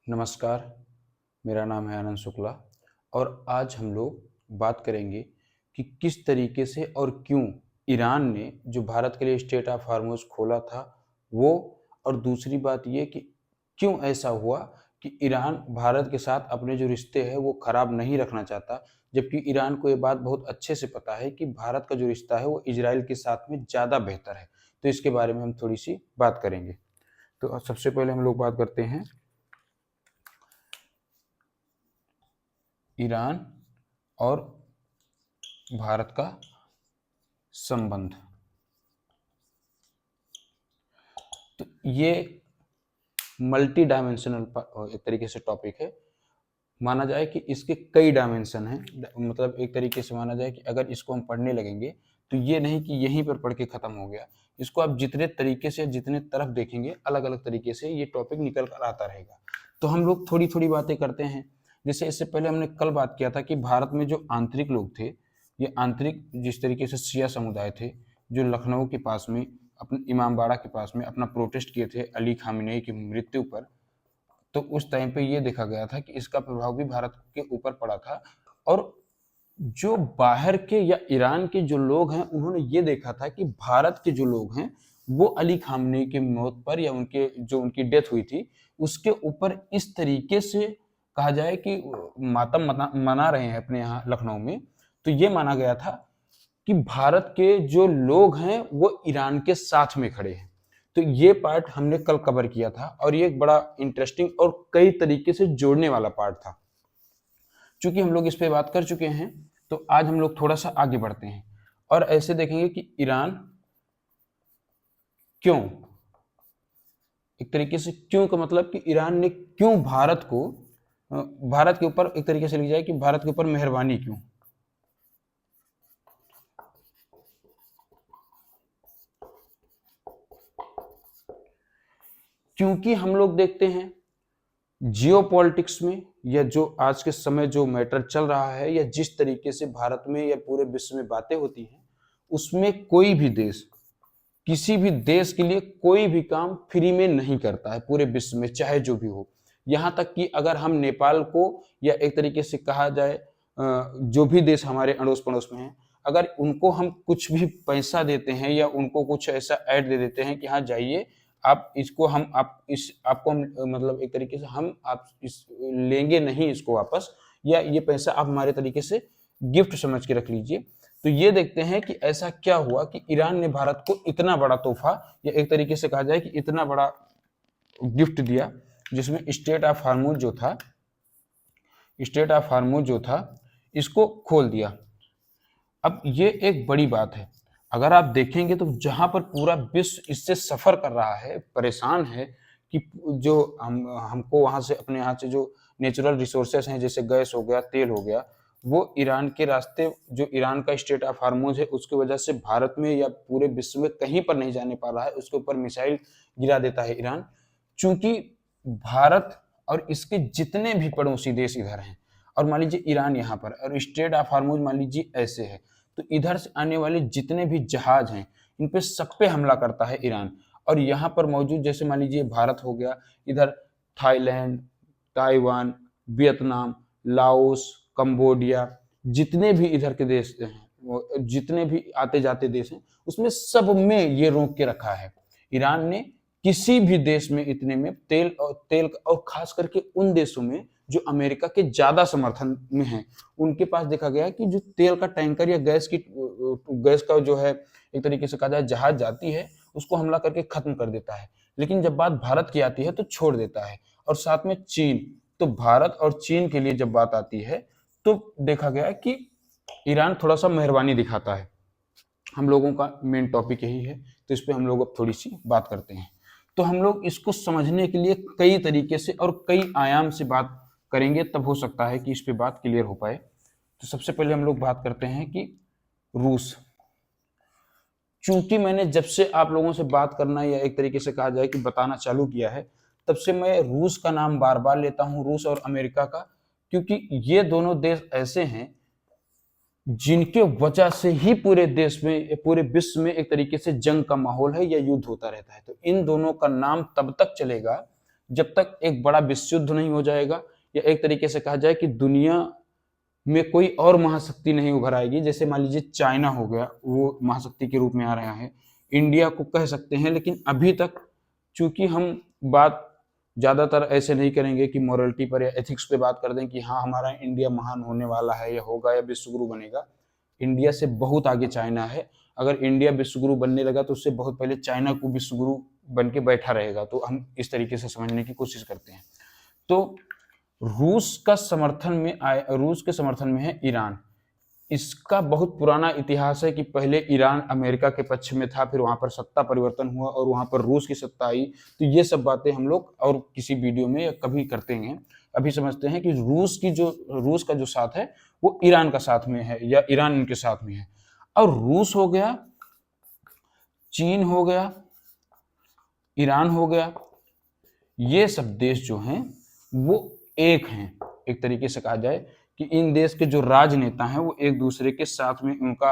नमस्कार, मेरा नाम है आनंद शुक्ला और आज हम लोग बात करेंगे कि किस तरीके से और क्यों ईरान ने जो भारत के लिए स्ट्रेट ऑफ हार्मोज खोला था वो, और दूसरी बात ये कि क्यों ऐसा हुआ कि ईरान भारत के साथ अपने जो रिश्ते हैं वो खराब नहीं रखना चाहता, जबकि ईरान को ये बात बहुत अच्छे से पता है कि भारत का जो रिश्ता है वो इजराइल के साथ में ज़्यादा बेहतर है। तो इसके बारे में हम थोड़ी सी बात करेंगे। तो सबसे पहले हम लोग बात करते हैं ईरान और भारत का संबंध। तो ये मल्टी डायमेंशनल एक तरीके से टॉपिक है। माना जाए कि इसके कई डायमेंशन हैं, मतलब एक तरीके से माना जाए कि अगर इसको हम पढ़ने लगेंगे तो ये नहीं कि यहीं पर पढ़ के खत्म हो गया। इसको आप जितने तरीके से जितने तरफ देखेंगे अलग अलग तरीके से ये टॉपिक निकल कर आता रहेगा। तो हम लोग थोड़ी थोड़ी बातें करते हैं। जैसे इससे पहले हमने कल बात किया था कि भारत में जो आंतरिक लोग थे, ये आंतरिक जिस तरीके से शिया समुदाय थे जो लखनऊ के पास में अपने इमामबाड़ा के पास में अपना प्रोटेस्ट किए थे अली खामेनेई की मृत्यु पर, तो उस टाइम पे ये देखा गया था कि इसका प्रभाव भी भारत के ऊपर पड़ा था। और जो बाहर के या ईरान के जो लोग हैं उन्होंने ये देखा था कि भारत के जो लोग हैं वो अली खामनेई की मौत पर या उनकी डेथ हुई थी उसके ऊपर इस तरीके से कहा जाए कि मातम मना रहे हैं अपने यहाँ लखनऊ में। तो ये माना गया था कि भारत के जो लोग हैं वो ईरान के साथ में खड़े हैं। तो ये पार्ट हमने कल कवर किया था और ये एक बड़ा इंटरेस्टिंग और कई तरीके से जोड़ने वाला पार्ट था। चूंकि हम लोग इस पे बात कर चुके हैं तो आज हम लोग थोड़ा सा आगे बढ़ते हैं और ऐसे देखेंगे कि ईरान क्यों, एक तरीके से क्यों का मतलब कि ईरान ने क्यों भारत के ऊपर एक तरीके से लिखा जाए कि भारत के ऊपर मेहरबानी क्यों। क्योंकि हम लोग देखते हैं जियोपॉलिटिक्स में या जो आज के समय जो मैटर चल रहा है या जिस तरीके से भारत में या पूरे विश्व में बातें होती हैं उसमें कोई भी देश किसी भी देश के लिए कोई भी काम फ्री में नहीं करता है पूरे विश्व में, चाहे जो भी हो। यहाँ तक कि अगर हम नेपाल को या एक तरीके से कहा जाए जो भी देश हमारे अड़ोस पड़ोस में हैं, अगर उनको हम कुछ भी पैसा देते हैं या उनको कुछ ऐसा ऐड दे देते हैं कि हाँ जाइए आप इसको हम आप इस आपको हम मतलब एक तरीके से हम आप इस लेंगे नहीं इसको वापस, या ये पैसा आप हमारे तरीके से गिफ्ट समझ के रख लीजिए। तो ये देखते हैं कि ऐसा क्या हुआ कि ईरान ने भारत को इतना बड़ा तोहफा या एक तरीके से कहा जाए कि इतना बड़ा गिफ्ट दिया जिसमें स्ट्रेट ऑफ हार्मोज जो था इसको खोल दिया। अब ये एक बड़ी बात है। अगर आप देखेंगे तो जहां पर पूरा विश्व इससे सफर कर रहा है, परेशान है कि जो हमको वहां से अपने यहाँ से जो नेचुरल रिसोर्सेस हैं जैसे गैस हो गया, तेल हो गया, वो ईरान के रास्ते जो ईरान का स्ट्रेट ऑफ हार्मोज है उसकी वजह से भारत में या पूरे विश्व में कहीं पर नहीं जाने पा रहा है, उसके ऊपर मिसाइल गिरा देता है ईरान। चूंकि भारत और इसके जितने भी पड़ोसी देश इधर हैं और मान लीजिए ईरान यहाँ पर और स्ट्रेट ऑफ हार्मोज मान लीजिए ऐसे है, तो इधर से आने वाले जितने भी जहाज हैं इन पे सब पे हमला करता है ईरान। और यहाँ पर मौजूद जैसे मान लीजिए भारत हो गया, इधर Thailand, Taiwan, Vietnam, Laos, Cambodia, जितने भी इधर के देश हैं, जितने भी आते जाते देश हैं उसमें सब में ये रोक के रखा है ईरान ने। किसी भी देश में इतने में तेल और खास करके उन देशों में जो अमेरिका के ज्यादा समर्थन में हैं, उनके पास देखा गया है कि जो तेल का टैंकर या गैस का जो है एक तरीके से कहा जाए जहाज जाती है उसको हमला करके खत्म कर देता है, लेकिन जब बात भारत की आती है तो छोड़ देता है। और साथ में चीन, तो भारत और चीन के लिए जब बात आती है तो देखा गया है कि ईरान थोड़ा सा मेहरबानी दिखाता है। हम लोगों का मेन टॉपिक यही है तो इस पर हम लोग अब थोड़ी सी बात करते हैं। तो हम लोग इसको समझने के लिए कई तरीके से और कई आयाम से बात करेंगे, तब हो सकता है कि इस पे बात क्लियर हो पाए। तो सबसे पहले हम लोग बात करते हैं कि रूस। चूंकि मैंने जब से आप लोगों से बात करना या एक तरीके से कहा जाए कि बताना चालू किया है तब से मैं रूस का नाम बार बार लेता हूं, रूस और अमेरिका का, क्योंकि ये दोनों देश ऐसे हैं जिनके वजह से ही पूरे देश में पूरे विश्व में एक तरीके से जंग का माहौल है या युद्ध होता रहता है। तो इन दोनों का नाम तब तक चलेगा जब तक एक बड़ा विश्व युद्ध नहीं हो जाएगा, या एक तरीके से कहा जाए कि दुनिया में कोई और महाशक्ति नहीं उभर आएगी। जैसे मान लीजिए चाइना हो गया, वो महाशक्ति के रूप में आ रहा है, इंडिया को कह सकते हैं, लेकिन अभी तक चूंकि हम बात ज्यादातर ऐसे नहीं करेंगे कि मोरलिटी पर या एथिक्स पे बात कर दें कि हाँ हमारा इंडिया महान होने वाला है या होगा या विश्वगुरु बनेगा। इंडिया से बहुत आगे चाइना है। अगर इंडिया विश्वगुरु बनने लगा तो उससे बहुत पहले चाइना को विश्वगुरु बन के बैठा रहेगा। तो हम इस तरीके से समझने की कोशिश करते हैं। तो रूस के समर्थन में है ईरान। इसका बहुत पुराना इतिहास है कि पहले ईरान अमेरिका के पक्ष में था, फिर वहां पर सत्ता परिवर्तन हुआ और वहां पर रूस की सत्ता आई। तो ये सब बातें हम लोग और किसी वीडियो में या कभी करते हैं। अभी समझते हैं कि रूस का जो साथ है वो ईरान का साथ में है या ईरान इनके साथ में है। और रूस हो गया, चीन हो गया, ईरान हो गया, ये सब देश जो हैं वो एक हैं। एक तरीके से कहा जाए कि इन देश के जो राजनेता हैं वो एक दूसरे के साथ में उनका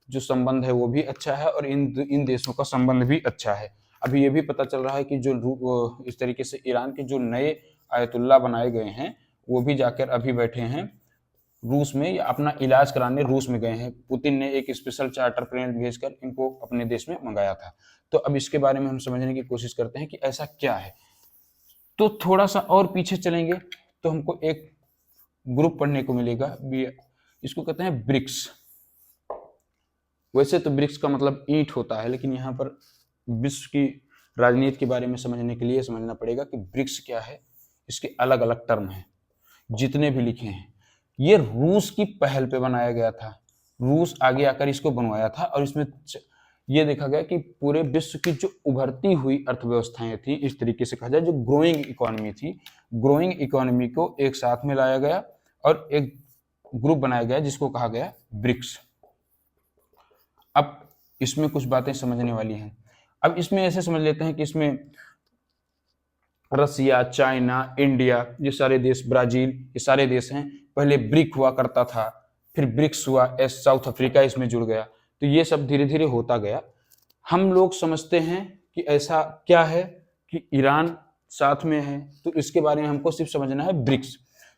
जो संबंध है वो भी अच्छा है और इन देशों का संबंध भी अच्छा है। अभी ये भी पता चल रहा है कि जो इस तरीके से ईरान के जो नए आयतुल्ला बनाए गए हैं वो भी जाकर अभी बैठे हैं रूस में, या अपना इलाज कराने रूस में गए हैं। पुतिन ने एक स्पेशल चार्टर प्लेन भेजकर इनको अपने देश में मंगाया था। तो अब इसके बारे में हम समझने की कोशिश करते हैं कि ऐसा क्या है। तो थोड़ा सा और पीछे चलेंगे तो हमको एक ग्रुप पढ़ने को मिलेगा, इसको कहते हैं ब्रिक्स। वैसे तो ब्रिक्स का मतलब ईंट होता है, लेकिन यहाँ पर विश्व की राजनीति के बारे में समझने के लिए समझना पड़ेगा कि ब्रिक्स क्या है। इसके अलग अलग टर्म हैं जितने भी लिखे हैं। ये रूस की पहल पे बनाया गया था, रूस आगे आकर इसको बनवाया था। और इसमें ये देखा गया कि पूरे विश्व की जो उभरती हुई अर्थव्यवस्थाएं थी, इस तरीके से कहा जाए जो ग्रोइंग इकोनॉमी थी, ग्रोइंग इकोनॉमी को एक साथ में लाया गया और एक ग्रुप बनाया गया जिसको कहा गया ब्रिक्स। अब इसमें कुछ बातें समझने वाली हैं। अब इसमें ऐसे समझ लेते हैं कि इसमें रसिया, चाइना, इंडिया, ये सारे देश, ब्राजील, ये सारे देश हैं। पहले ब्रिक हुआ करता था, फिर ब्रिक्स हुआ, साउथ अफ्रीका इसमें जुड़ गया। तो ये सब धीरे धीरे होता गया। हम लोग समझते हैं कि ऐसा क्या है कि ईरान साथ में है, तो इसके बारे में हमको सिर्फ समझना है ब्रिक्स।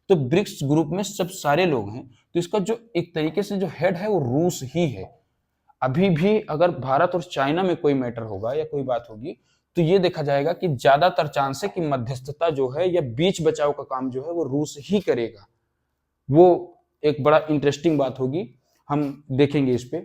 तो ब्रिक्स ग्रुप में सब सारे लोग हैं, तो इसका जो एक तरीके से जो हेड है वो रूस ही है। अभी भी अगर भारत और चाइना में कोई मैटर होगा या कोई बात होगी तो ये देखा जाएगा कि ज्यादातर चांस है कि मध्यस्थता जो है या बीच बचाव का काम जो है वो रूस ही करेगा। वो एक बड़ा इंटरेस्टिंग बात होगी, हम देखेंगे इस पे।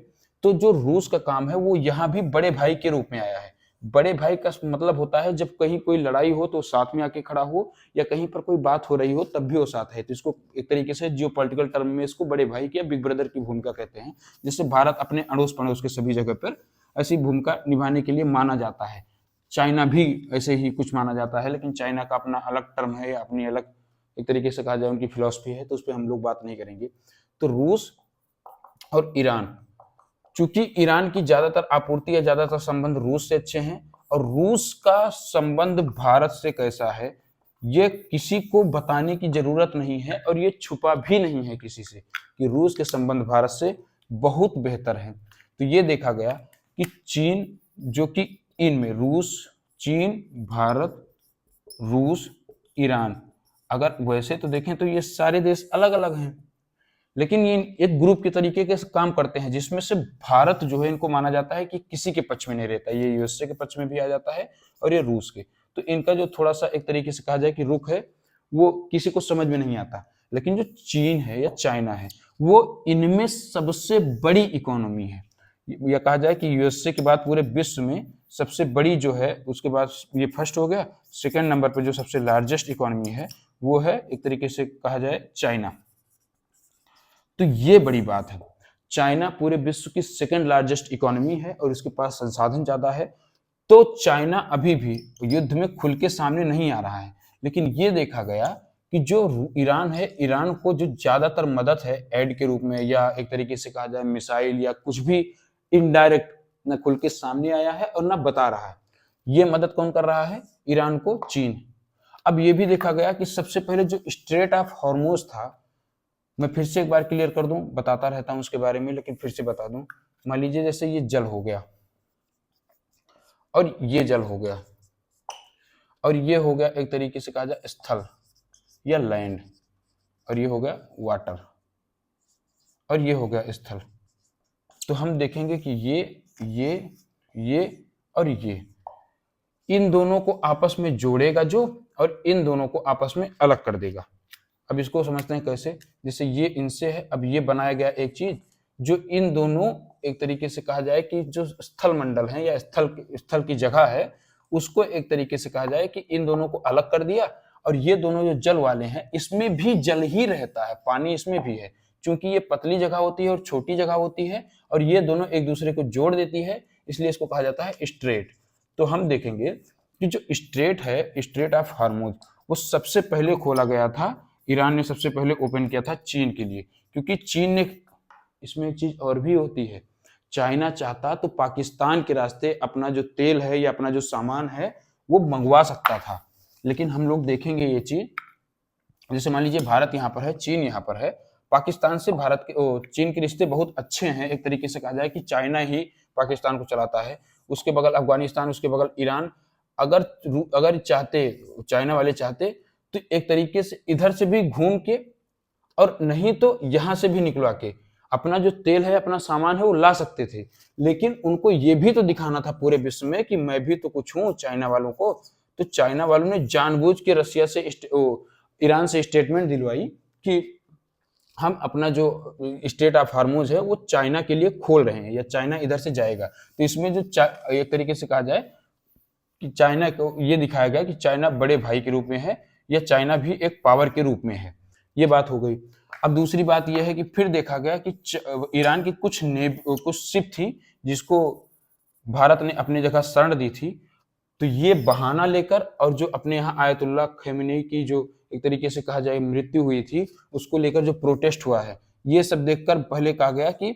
तो जो रूस का काम है वो यहाँ भी बड़े भाई के रूप में आया है। बड़े भाई का मतलब होता है जब कहीं कोई लड़ाई हो तो साथ में आके खड़ा हो, या कहीं पर कोई बात हो रही हो तब भी वो साथ है। तो इसको एक तरीके से जियोपॉलिटिकल टर्म में इसको बड़े भाई की या बिग ब्रदर की भूमिका कहते हैं, जिससे भारत अपने अड़ोस पड़ोस के सभी जगह पर ऐसी भूमिका निभाने के लिए माना जाता है। चाइना भी ऐसे ही कुछ माना जाता है, लेकिन चाइना का अपना अलग टर्म है या अपनी अलग एक तरीके से कहा जाए उनकी फिलॉसफी है, तो उस पर हम लोग बात नहीं करेंगे। तो रूस और ईरान, चूंकि ईरान की ज्यादातर आपूर्ति या ज्यादातर संबंध रूस से अच्छे हैं, और रूस का संबंध भारत से कैसा है ये किसी को बताने की जरूरत नहीं है, और ये छुपा भी नहीं है किसी से कि रूस के संबंध भारत से बहुत बेहतर है। तो ये देखा गया कि चीन, जो कि इनमें रूस, चीन, भारत, रूस, ईरान, अगर वैसे तो देखें तो ये सारे देश अलग अलग हैं, लेकिन ये एक ग्रुप के तरीके के काम करते हैं, जिसमें से भारत जो है इनको माना जाता है कि किसी के पक्ष में नहीं रहता। ये यूएसए के पक्ष में भी आ जाता है और ये रूस के। तो इनका जो थोड़ा सा एक तरीके से कहा जाए कि रुख है वो किसी को समझ में नहीं आता। लेकिन जो चीन है या चाइना है वो इनमें सबसे बड़ी इकोनॉमी है, या कहा जाए कि यूएसए के बाद पूरे विश्व में सबसे बड़ी जो है, उसके बाद ये फर्स्ट हो गया। सेकेंड नंबर पर जो सबसे लार्जेस्ट इकोनॉमी है वो है एक तरीके से कहा जाए चाइना। तो ये बड़ी बात है, चाइना पूरे विश्व की सेकेंड लार्जेस्ट इकोनॉमी है और इसके पास संसाधन ज्यादा है। तो चाइना अभी भी युद्ध में खुल के सामने नहीं आ रहा है, लेकिन ये देखा गया कि जो ईरान है, ईरान को जो ज्यादातर मदद है एड के रूप में, या एक तरीके से कहा जाए मिसाइल या कुछ भी इनडायरेक्ट, न खुल के सामने आया है और न बता रहा है। ये मदद कौन कर रहा है ईरान को? चीन। अब ये भी देखा गया कि सबसे पहले जो स्ट्रेट ऑफ हॉर्मोज था, मैं फिर से एक बार क्लियर कर दूं, बताता रहता हूं उसके बारे में लेकिन फिर से बता दूं। मान लीजिए जैसे ये जल हो गया और ये जल हो गया, और ये हो गया एक तरीके से कहा जाए स्थल या लैंड, और ये हो गया वाटर, और ये हो गया स्थल। तो हम देखेंगे कि ये और ये इन दोनों को आपस में जोड़ेगा जो, और इन दोनों को आपस में अलग कर देगा। अब इसको समझते हैं कैसे, जैसे ये इनसे है, अब ये बनाया गया एक चीज जो इन दोनों एक तरीके से कहा जाए कि जो स्थल मंडल है या स्थल की जगह है उसको एक तरीके से कहा जाए कि इन दोनों को अलग कर दिया। और ये दोनों जो जल वाले हैं इसमें भी जल ही रहता है, पानी इसमें भी है, क्योंकि ये पतली जगह होती है और छोटी जगह होती है, और ये दोनों एक दूसरे को जोड़ देती है, इसलिए इसको कहा जाता है स्ट्रेट। तो हम देखेंगे कि जो स्ट्रेट है, स्ट्रेट ऑफ हार्मोज, वो सबसे पहले खोला गया था, ईरान ने सबसे पहले ओपन किया था चीन के लिए, क्योंकि चीन ने, इसमें एक चीज और भी होती है, चाइना चाहता तो पाकिस्तान के रास्ते अपना जो तेल है या अपना जो सामान है वो मंगवा सकता था, लेकिन हम लोग देखेंगे ये चीज, जैसे मान लीजिए भारत यहाँ पर है, चीन यहाँ पर है, पाकिस्तान से भारत के चीन के रिश्ते बहुत अच्छे हैं, एक तरीके से कहा जाए कि चाइना ही पाकिस्तान को चलाता है, उसके बगल अफगानिस्तान, उसके बगल ईरान। अगर अगर चाहते, चाइना वाले चाहते तो एक तरीके से इधर से भी घूम के, और नहीं तो यहाँ से भी निकलवा के अपना जो तेल है, अपना सामान है वो ला सकते थे, लेकिन उनको ये भी तो दिखाना था पूरे विश्व में कि मैं भी तो कुछ हूँ चाइना वालों को। तो चाइना वालों ने जानबूझ के रसिया से ईरान से स्टेटमेंट दिलवाई कि हम अपना जो स्टेट ऑफ हार्मोज है वो चाइना के लिए खोल रहे हैं, या चाइना इधर से जाएगा। तो इसमें जो एक तरीके से कहा जाए कि चाइना को ये दिखाया गया कि चाइना बड़े भाई के रूप में है, या चाइना भी एक पावर के रूप में है, ये बात हो गई। अब दूसरी बात यह है कि फिर देखा गया कि ईरान की कुछ शिप थी जिसको भारत ने अपनी जगह शरण दी थी, तो ये बहाना लेकर, और जो अपने यहाँ आयतुल्लाह खमेनी की जो एक तरीके से कहा जाए मृत्यु हुई थी उसको लेकर जो प्रोटेस्ट हुआ है, ये सब देखकर पहले कहा गया कि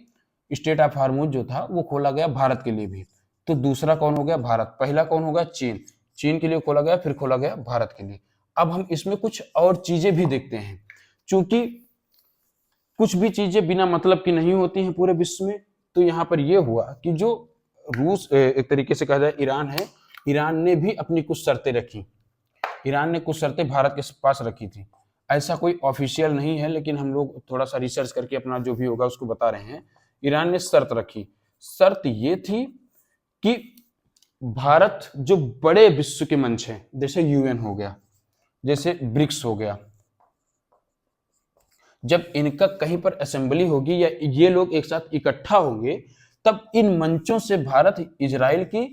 स्टेट ऑफ हार्मोज जो था वो खोला गया भारत के लिए भी। तो दूसरा कौन हो गया, भारत। पहला कौन होगा, चीन। चीन के लिए खोला गया, फिर खोला गया भारत के लिए। अब हम इसमें कुछ और चीजें भी देखते हैं, क्योंकि कुछ भी चीजें बिना मतलब की नहीं होती हैं पूरे विश्व में। तो यहाँ पर यह हुआ कि जो रूस एक तरीके से कहा जाए ईरान है, ईरान ने भी अपनी कुछ शर्तें रखी, ईरान ने कुछ शर्तें भारत के पास रखी थी। ऐसा कोई ऑफिशियल नहीं है, लेकिन हम लोग थोड़ा सा रिसर्च करके अपना जो भी होगा उसको बता रहे हैं। ईरान ने शर्त रखी, शर्त ये थी कि भारत जो बड़े विश्व के मंच हैं, जैसे यूएन हो गया, जैसे ब्रिक्स हो गया, जब इनका कहीं पर असेंबली होगी या ये लोग एक साथ इकट्ठा होंगे, तब इन मंचों से भारत इजराइल की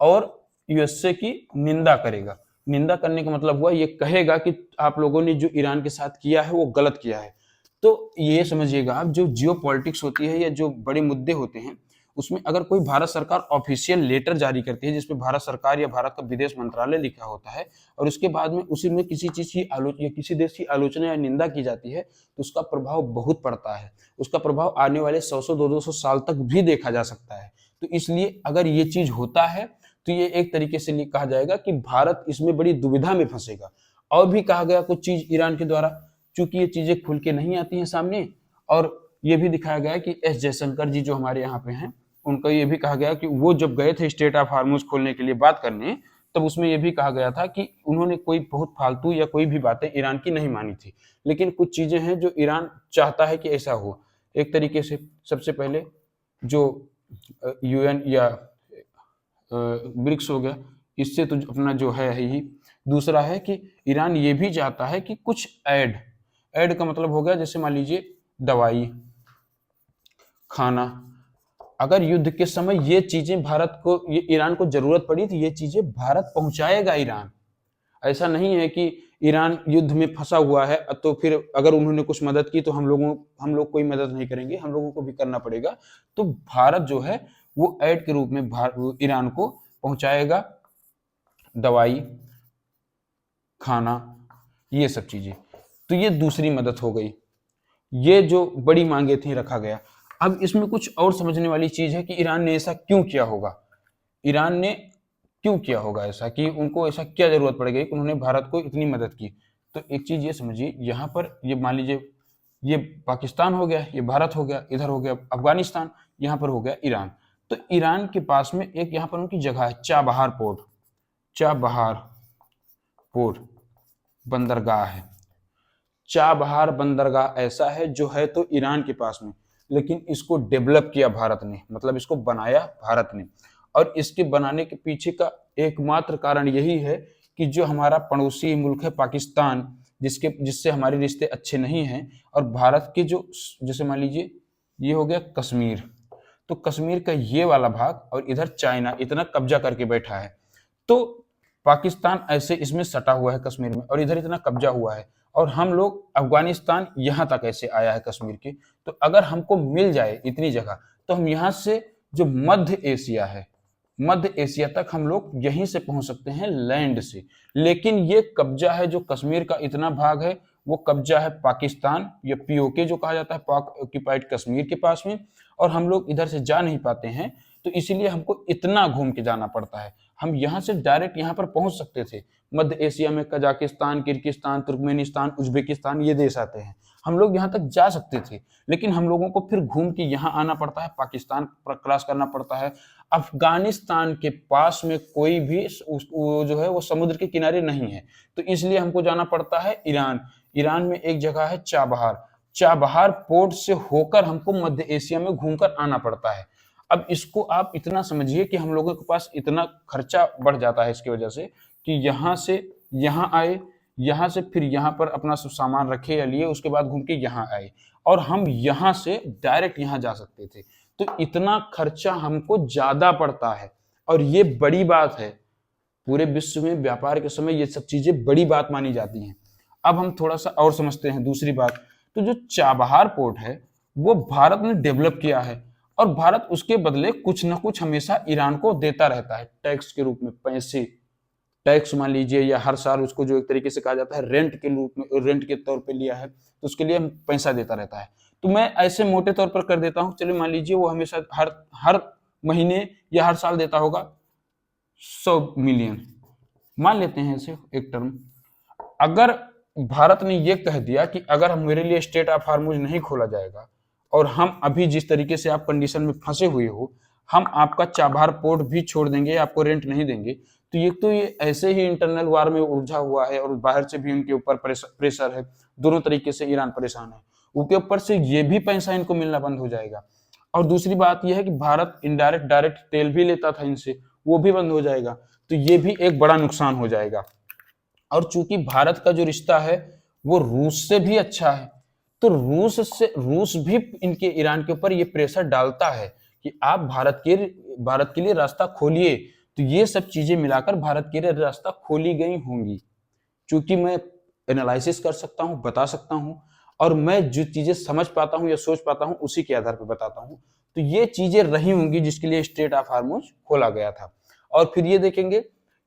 और यूएसए की निंदा करेगा। निंदा करने का मतलब हुआ ये कहेगा कि आप लोगों ने जो ईरान के साथ किया है वो गलत किया है। तो ये समझिएगा आप, जो जियो पॉलिटिक्स होती है या जो बड़े मुद्दे होते हैं उसमें अगर कोई भारत सरकार ऑफिशियल लेटर जारी करती है जिसमें भारत सरकार या भारत का विदेश मंत्रालय लिखा होता है, और उसके बाद में उसी में किसी चीज की आलोचना, किसी देश की आलोचना या निंदा की जाती है, तो उसका प्रभाव बहुत पड़ता है। उसका प्रभाव आने वाले 100 200 साल तक भी देखा जा सकता है। तो इसलिए अगर ये चीज होता है तो ये एक तरीके से कहा जाएगा कि भारत इसमें बड़ी दुविधा में फंसेगा। और भी कहा गया कुछ चीज ईरान के द्वारा, चूंकि ये चीजें खुल के नहीं आती हैं सामने, और ये भी दिखाया गया कि एस जयशंकर जी जो हमारे यहाँ पे हैं, उनका ये भी कहा गया कि वो जब गए थे स्टेट ऑफ हार्मोज खोलने के लिए बात करने, तब उसमें यह भी कहा गया था कि उन्होंने कोई बहुत फालतू या कोई भी बातें ईरान की नहीं मानी थी, लेकिन कुछ चीजें हैं जो ईरान चाहता है कि ऐसा हो। एक तरीके से सबसे पहले जो यूएन या ब्रिक्स हो गया, इससे तो अपना जो है ही। दूसरा है कि ईरान ये भी चाहता है कि कुछ ऐड का मतलब हो गया, जैसे मान लीजिए दवाई, खाना, अगर युद्ध के समय ये चीजें भारत को, ये ईरान को जरूरत पड़ी तो ये चीजें भारत पहुंचाएगा ईरान। ऐसा नहीं है कि ईरान युद्ध में फंसा हुआ है तो फिर अगर उन्होंने कुछ मदद की तो हम लोग कोई मदद नहीं करेंगे, हम लोगों को भी करना पड़ेगा। तो भारत जो है वो ऐड के रूप में ईरान को पहुंचाएगा दवाई, खाना, ये सब चीजें। तो ये दूसरी मदद हो गई। ये जो बड़ी मांगे थी रखा गया। अब इसमें कुछ और समझने वाली चीज है कि ईरान ने ऐसा क्यों किया होगा, ईरान ने क्यों किया होगा ऐसा, कि उनको ऐसा क्या जरूरत पड़ गई कि उन्होंने भारत को इतनी मदद की। तो एक चीज ये समझिए, यहाँ पर ये मान लीजिए ये पाकिस्तान हो गया, ये भारत हो गया, इधर हो गया अफगानिस्तान, यहाँ पर हो गया ईरान। तो ईरान के पास में एक यहाँ पर उनकी जगह है चाबहार पोर्ट, चाबहार पोर्ट, बंदरगाह है। चाबहार बंदरगाह ऐसा है जो है तो ईरान के पास में, लेकिन इसको डेवलप किया भारत ने, मतलब इसको बनाया भारत ने। और इसके बनाने के पीछे का एकमात्र कारण यही है कि जो हमारा पड़ोसी मुल्क है पाकिस्तान, जिससे हमारे रिश्ते अच्छे नहीं हैं, और भारत के जो, जैसे मान लीजिए ये हो गया कश्मीर, तो कश्मीर का ये वाला भाग और इधर चाइना इतना कब्जा करके बैठा है, तो पाकिस्तान ऐसे इसमें सटा हुआ है कश्मीर में, और इधर इतना कब्जा हुआ है, और हम लोग अफगानिस्तान यहाँ तक ऐसे आया है कश्मीर के। तो अगर हमको मिल जाए इतनी जगह, तो हम यहाँ से जो मध्य एशिया है, मध्य एशिया तक हम लोग यहीं से पहुंच सकते हैं लैंड से। लेकिन ये कब्जा है जो कश्मीर का इतना भाग है, वो कब्जा है पाकिस्तान या पीओके जो कहा जाता है, पाक ऑक्यूपाइड कश्मीर के पास में, और हम लोग इधर से जा नहीं पाते हैं। तो इसीलिए हमको इतना घूम के जाना पड़ता है। हम यहाँ से डायरेक्ट यहाँ पर पहुंच सकते थे। मध्य एशिया में कजाकिस्तान, किर्गिस्तान, तुर्कमेनिस्तान, उज्बेकिस्तान ये देश आते हैं, हम लोग यहाँ तक जा सकते थे, लेकिन हम लोगों को फिर घूम के यहाँ आना पड़ता है, पाकिस्तान क्रॉस करना पड़ता है। अफगानिस्तान के पास में कोई भी वो जो है वो समुद्र के किनारे नहीं है, तो इसलिए हमको जाना पड़ता है ईरान। ईरान में एक जगह है चाबहार, चाबहार पोर्ट से होकर हमको मध्य एशिया में घूमकर आना पड़ता है। अब इसको आप इतना समझिए कि हम लोगों के पास इतना खर्चा बढ़ जाता है इसकी वजह से कि यहाँ से यहाँ आए, यहाँ से फिर यहाँ पर अपना सब सामान रखे या लिए, उसके बाद घूम के यहाँ आए, और हम यहाँ से डायरेक्ट यहाँ जा सकते थे। तो इतना खर्चा हमको ज्यादा पड़ता है, और ये बड़ी बात है। पूरे विश्व में व्यापार के समय ये सब चीजें बड़ी बात मानी जाती हैं। अब हम थोड़ा सा और समझते हैं दूसरी बात। तो जो चाबहार पोर्ट है वो भारत ने डेवलप किया है, और भारत उसके बदले कुछ ना कुछ हमेशा ईरान को देता रहता है, टैक्स के रूप में पैसे, टैक्स मान लीजिए, या हर साल उसको जो एक तरीके से कहा जाता है रेंट के रूप में, रेंट के तौर पे लिया है, तो उसके लिए पैसा देता रहता है। तो मैं ऐसे मोटे तौर पर कर देता हूँ, चलिए मान लीजिए वो हमेशा हर महीने या हर साल देता होगा 100 मिलियन, मान लेते हैं ऐसे एक टर्म। अगर भारत ने ये कह दिया कि अगर हम मेरे लिए स्टेट ऑफ हार्मोज नहीं खोला जाएगा, और हम अभी जिस तरीके से आप कंडीशन में फंसे हुए हो, हम आपका चाबहार पोर्ट भी छोड़ देंगे, आपको रेंट नहीं देंगे, तो ये ऐसे ही इंटरनल वार में उलझा हुआ है, और बाहर से भी उनके ऊपर प्रेशर है, दोनों तरीके से ईरान परेशान है, उसके ऊपर से ये भी पैसा इनको मिलना बंद हो जाएगा। और दूसरी बात यह है कि भारत इनडायरेक्ट डायरेक्ट तेल भी लेता था इनसे, वो भी बंद हो जाएगा, तो ये भी एक बड़ा नुकसान हो जाएगा। और चूंकि भारत का जो रिश्ता है वो रूस से भी अच्छा है, तो रूस भी इनके ईरान के ऊपर ये प्रेशर डालता है कि आप भारत के लिए रास्ता खोलिए। तो ये सब चीजें मिलाकर भारत के लिए रास्ता खोली गई होंगी। चूंकि मैं एनालिसिस कर सकता हूं, बता सकता हूं, और मैं जो चीजें समझ पाता हूं या सोच पाता हूं उसी के आधार पर बताता हूं, तो ये चीजें रही होंगी जिसके लिए स्ट्रेट ऑफ हार्मोज खोला गया था। और फिर ये देखेंगे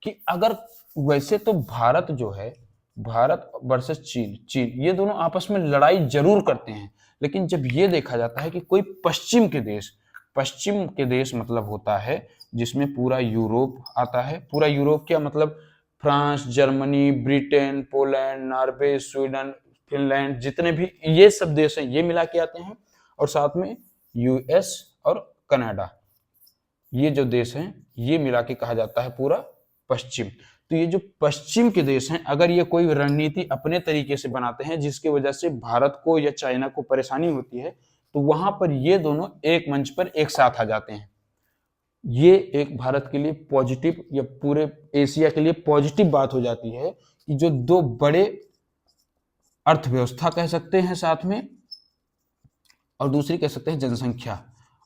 कि अगर वैसे तो भारत जो है, भारत वर्सेस चीन ये दोनों आपस में लड़ाई जरूर करते हैं, लेकिन जब ये देखा जाता है कि कोई पश्चिम के देश मतलब होता है जिसमें पूरा यूरोप आता है, पूरा यूरोप क्या मतलब France, Germany, Britain, Poland, Norway, Sweden, Finland, जितने भी ये सब देश हैं ये मिला के आते हैं, और साथ में यूएस और कनाडा, ये जो देश हैं ये मिला के कहा जाता है पूरा पश्चिम। तो ये जो पश्चिम के देश हैं, अगर ये कोई रणनीति अपने तरीके से बनाते हैं जिसकी वजह से भारत को या चाइना को परेशानी होती है, तो वहां पर ये दोनों एक मंच पर एक साथ आ जाते हैं। ये एक भारत के लिए पॉजिटिव या पूरे एशिया के लिए पॉजिटिव बात हो जाती है कि जो दो बड़े अर्थव्यवस्था कह सकते हैं साथ में, और दूसरी कह सकते हैं जनसंख्या।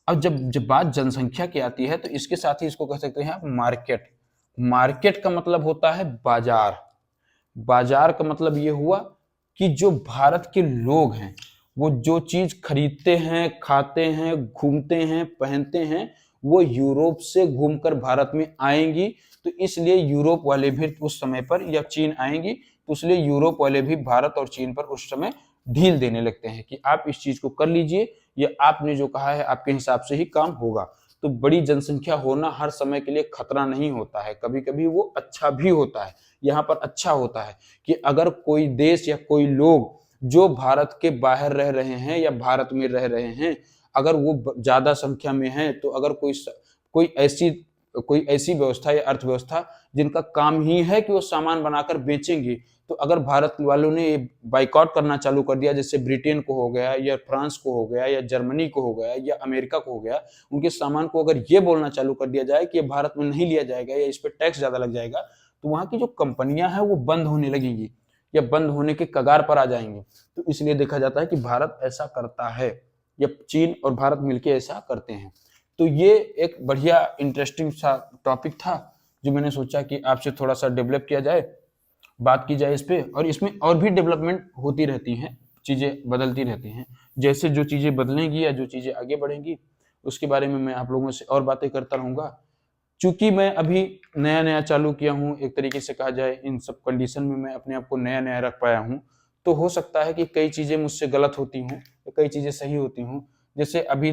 अब जब बात जनसंख्या की आती है तो इसके साथ ही इसको कह सकते हैं आप मार्केट। मार्केट का मतलब होता है बाजार। बाजार का मतलब ये हुआ कि जो भारत के लोग हैं वो जो चीज खरीदते हैं, खाते हैं, घूमते हैं, पहनते हैं, वो यूरोप से घूमकर भारत में आएंगी। तो इसलिए यूरोप वाले भी उस समय पर, या चीन आएंगी तो इसलिए यूरोप वाले भी भारत और चीन पर उस समय ढील देने लगते हैं कि आप इस चीज को कर लीजिए, या आपने जो कहा है आपके हिसाब से ही काम होगा। तो बड़ी जनसंख्या होना हर समय के लिए खतरा नहीं होता है, कभी कभी वो अच्छा भी होता है। यहाँ पर अच्छा होता है कि अगर कोई देश या कोई लोग जो भारत के बाहर रह रहे हैं या भारत में रह रहे हैं, अगर वो ज्यादा संख्या में है, तो अगर कोई ऐसी कोई ऐसी व्यवस्था या अर्थव्यवस्था जिनका काम ही है कि वो सामान बनाकर बेचेंगे। तो अगर भारत वालों ने ये बाइकआउट करना चालू कर दिया, जैसे ब्रिटेन को हो गया या फ्रांस को हो गया या जर्मनी को हो गया या अमेरिका को हो गया, उनके सामान को अगर ये बोलना चालू कर दिया जाए कि ये भारत में नहीं लिया जाएगा या इस पर टैक्स ज्यादा लग जाएगा, तो वहां की जो कंपनियां हैं वो बंद होने लगेंगी या बंद होने के कगार पर आ जाएंगे। तो इसलिए देखा जाता है कि भारत ऐसा करता है या चीन और भारत मिलकर ऐसा करते हैं। तो ये एक बढ़िया इंटरेस्टिंग सा टॉपिक था जो मैंने सोचा कि आपसे थोड़ा सा डेवलप किया जाए, बात की जाए इस पे। और इसमें और भी डेवलपमेंट होती रहती हैं, चीजें बदलती रहती हैं। जैसे जो चीजें बदलेंगी या जो चीजें आगे बढ़ेंगी उसके बारे में मैं आप लोगों से और बातें करता रहूंगा। चूंकि मैं अभी नया नया चालू किया हूँ, एक तरीके से कहा जाए इन सब कंडीशन में मैं अपने आप को नया नया रख पाया हूँ, तो हो सकता है कि कई चीजें मुझसे गलत होती हूँ, कई चीजें सही होती हूँ। जैसे अभी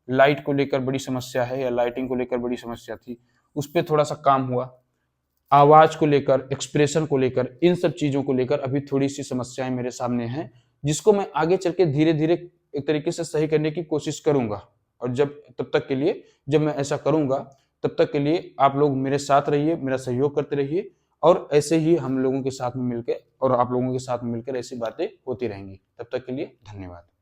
लाइट को लेकर बड़ी समस्या है या लाइटिंग को लेकर बड़ी समस्या थी, उस पर थोड़ा सा काम हुआ। आवाज को लेकर, एक्सप्रेशन को लेकर, इन सब चीजों को लेकर अभी थोड़ी सी समस्याएं मेरे सामने हैं, जिसको मैं आगे चल के धीरे धीरे एक तरीके से सही करने की कोशिश करूंगा। और तब तक के लिए जब मैं ऐसा करूंगा, तब तक के लिए आप लोग मेरे साथ रहिए, मेरा सहयोग करते रहिए, और ऐसे ही हम लोगों के साथ में मिलकर और आप लोगों के साथ में मिलकर ऐसी बातें होती रहेंगी। तब तक के लिए धन्यवाद।